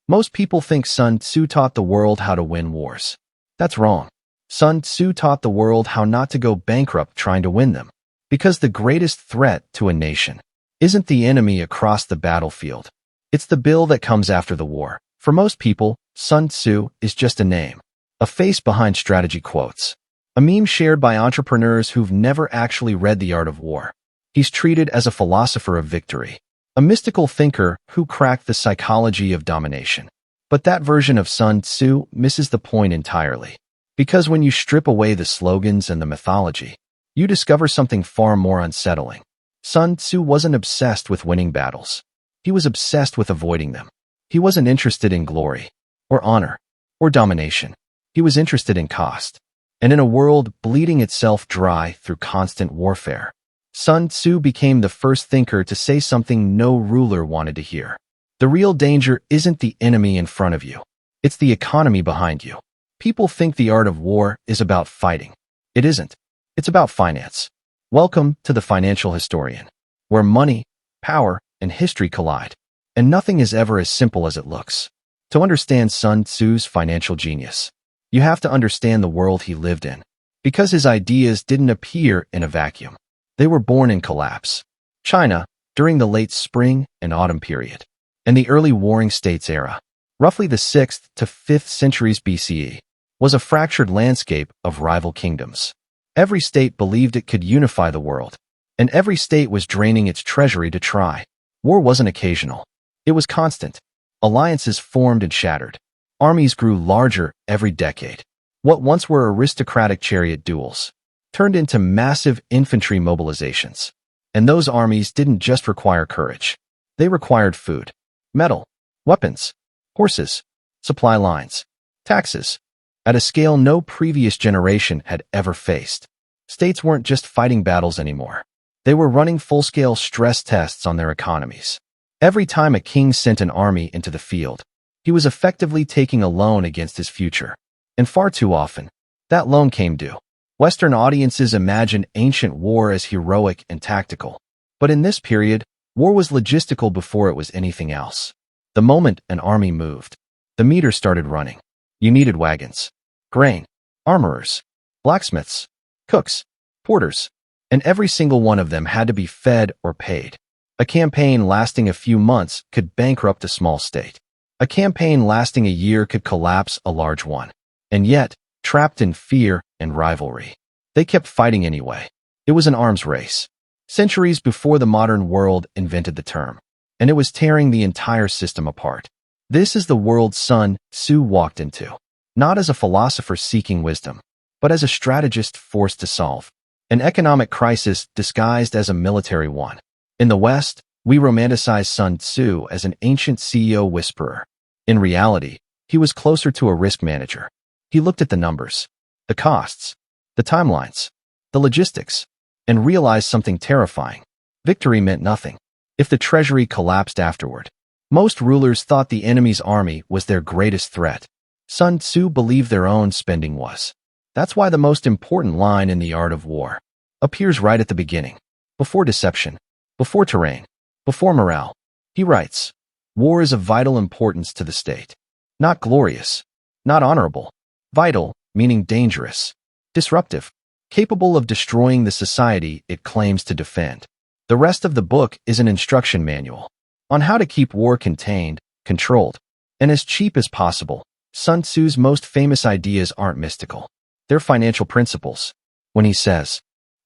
Most people think Sun Tzu taught the world how to win wars. That's wrong. Sun Tzu taught the world how not to go bankrupt trying to win them. Because the greatest threat to a nation isn't the enemy across the battlefield. It's the bill that comes after the war. For most people, Sun Tzu is just a name, a face behind strategy quotes, a meme shared by entrepreneurs who've never actually read The Art of War. He's treated as a philosopher of victory, a mystical thinker who cracked the psychology of domination. But that version of Sun Tzu misses the point entirely. Because when you strip away the slogans and the mythology, you discover something far more unsettling. Sun Tzu wasn't obsessed with winning battles. He was obsessed with avoiding them. He wasn't interested in glory, or honor, or domination. He was interested in cost. And in a world bleeding itself dry through constant warfare, Sun Tzu became the first thinker to say something no ruler wanted to hear. The real danger isn't the enemy in front of you. It's the economy behind you. People think the art of war is about fighting. It isn't. It's about finance. Welcome to the Financial Historian, where money, power, and history collide. And nothing is ever as simple as it looks. To understand Sun Tzu's financial genius, you have to understand the world he lived in. Because his ideas didn't appear in a vacuum. They were born in collapse. China, during the late spring and autumn period, and the early Warring States era, roughly the 6th to 5th centuries BCE, was a fractured landscape of rival kingdoms. Every state believed it could unify the world, and every state was draining its treasury to try. War wasn't occasional. It was constant. Alliances formed and shattered. Armies grew larger every decade. What once were aristocratic chariot duels turned into massive infantry mobilizations. And those armies didn't just require courage. They required food, metal, weapons, horses, supply lines, taxes, at a scale no previous generation had ever faced. States weren't just fighting battles anymore. They were running full-scale stress tests on their economies. Every time a king sent an army into the field, he was effectively taking a loan against his future. And far too often, that loan came due. Western audiences imagine ancient war as heroic and tactical. But in this period, war was logistical before it was anything else. The moment an army moved, the meter started running. You needed wagons, grain, armorers, blacksmiths, cooks, porters, and every single one of them had to be fed or paid. A campaign lasting a few months could bankrupt a small state. A campaign lasting a year could collapse a large one. And yet, trapped in fear and rivalry, they kept fighting anyway. It was an arms race. Centuries before the modern world invented the term. And it was tearing the entire system apart. This is the world Sun Tzu walked into. Not as a philosopher seeking wisdom, but as a strategist forced to solve an economic crisis disguised as a military one. In the West, we romanticize Sun Tzu as an ancient CEO whisperer. In reality, he was closer to a risk manager. He looked at the numbers, the costs, the timelines, the logistics, and realized something terrifying. Victory meant nothing if the treasury collapsed afterward. Most rulers thought the enemy's army was their greatest threat. Sun Tzu believed their own spending was. That's why the most important line in The Art of War appears right at the beginning. Before deception, before terrain, before morale, he writes, war is of vital importance to the state. Not glorious, not honorable. Vital, meaning dangerous, disruptive, capable of destroying the society it claims to defend. The rest of the book is an instruction manual on how to keep war contained, controlled, and as cheap as possible. Sun Tzu's most famous ideas aren't mystical. They're financial principles. When he says,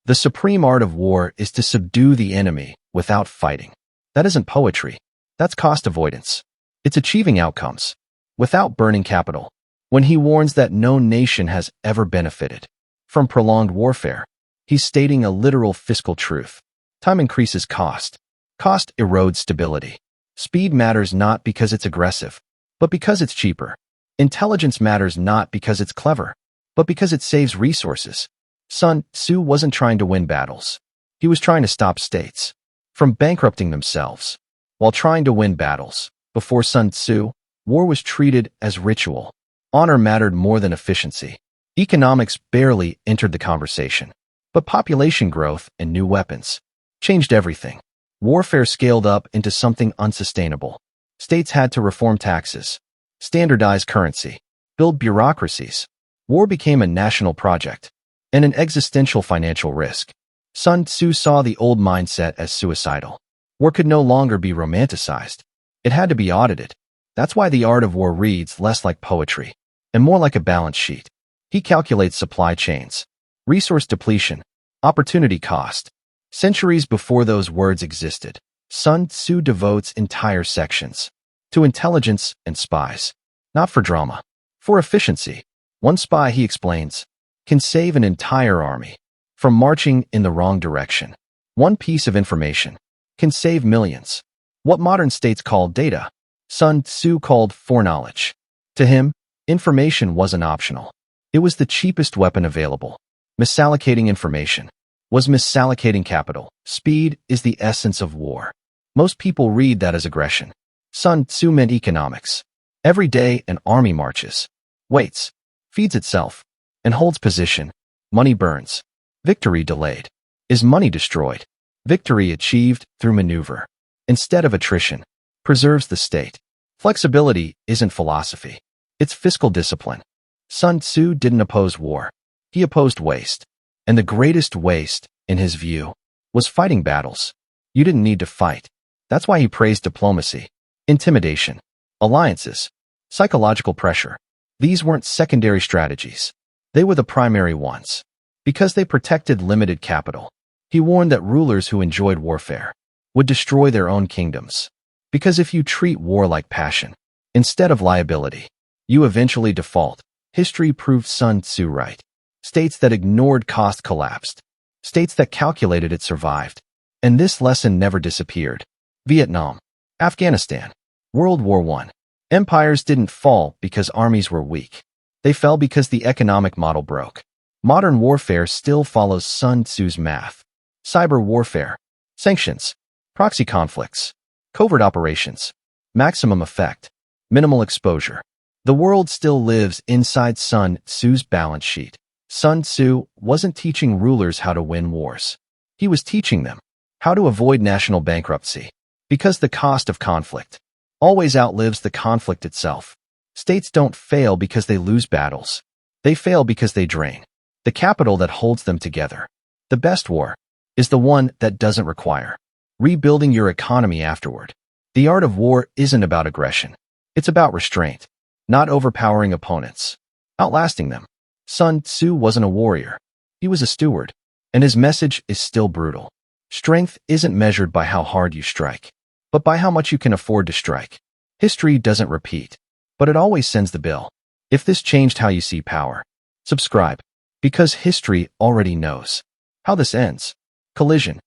the supreme art of war is to subdue the enemy without fighting. That isn't poetry. That's cost avoidance. It's achieving outcomes without burning capital. When he warns that no nation has ever benefited from prolonged warfare, he's stating a literal fiscal truth. Time increases cost. Cost erodes stability. Speed matters not because it's aggressive, but because it's cheaper. Intelligence matters not because it's clever, but because it saves resources. Sun Tzu wasn't trying to win battles. He was trying to stop states from bankrupting themselves. While trying to win battles, before Sun Tzu, war was treated as ritual. Honor mattered more than efficiency. Economics barely entered the conversation. But population growth and new weapons changed everything. Warfare scaled up into something unsustainable. States had to reform taxes, standardize currency, build bureaucracies. War became a national project and an existential financial risk. Sun Tzu saw the old mindset as suicidal. War could no longer be romanticized. It had to be audited. That's why the art of war reads less like poetry and more like a balance sheet. He calculates supply chains, resource depletion, opportunity cost. Centuries before those words existed, Sun Tzu devotes entire sections to intelligence and spies, not for drama, for efficiency. One spy, he explains, can save an entire army from marching in the wrong direction. One piece of information can save millions. What modern states call data, Sun Tzu called foreknowledge. To him, information wasn't optional. It was the cheapest weapon available. Misallocating information was misallocating capital. Speed is the essence of war. Most people read that as aggression. Sun Tzu meant economics. Every day an army marches, waits, feeds itself, and holds position. Money burns. Victory delayed. Is money destroyed? Victory achieved through maneuver, instead of attrition, preserves the state. Flexibility isn't philosophy. It's fiscal discipline. Sun Tzu didn't oppose war. He opposed waste. And the greatest waste, in his view, was fighting battles. You didn't need to fight. That's why he praised diplomacy, intimidation, alliances, psychological pressure. These weren't secondary strategies. They were the primary ones. Because they protected limited capital. He warned that rulers who enjoyed warfare would destroy their own kingdoms. Because if you treat war like passion, instead of liability, you eventually default. History proved Sun Tzu right. States that ignored cost collapsed. States that calculated it survived. And this lesson never disappeared. Vietnam, Afghanistan, World War I. Empires didn't fall because armies were weak. They fell because the economic model broke. Modern warfare still follows Sun Tzu's math. Cyber warfare, sanctions, proxy conflicts, covert operations, maximum effect, minimal exposure. The world still lives inside Sun Tzu's balance sheet. Sun Tzu wasn't teaching rulers how to win wars. He was teaching them how to avoid national bankruptcy, because the cost of conflict always outlives the conflict itself. States don't fail because they lose battles. They fail because they drain the capital that holds them together. The best war is the one that doesn't require rebuilding your economy afterward. The art of war isn't about aggression. It's about restraint, not overpowering opponents, outlasting them. Sun Tzu wasn't a warrior. He was a steward, and his message is still brutal. Strength isn't measured by how hard you strike, but by how much you can afford to strike. History doesn't repeat, but it always sends the bill. If this changed how you see power, subscribe, because history already knows how this ends. Collision.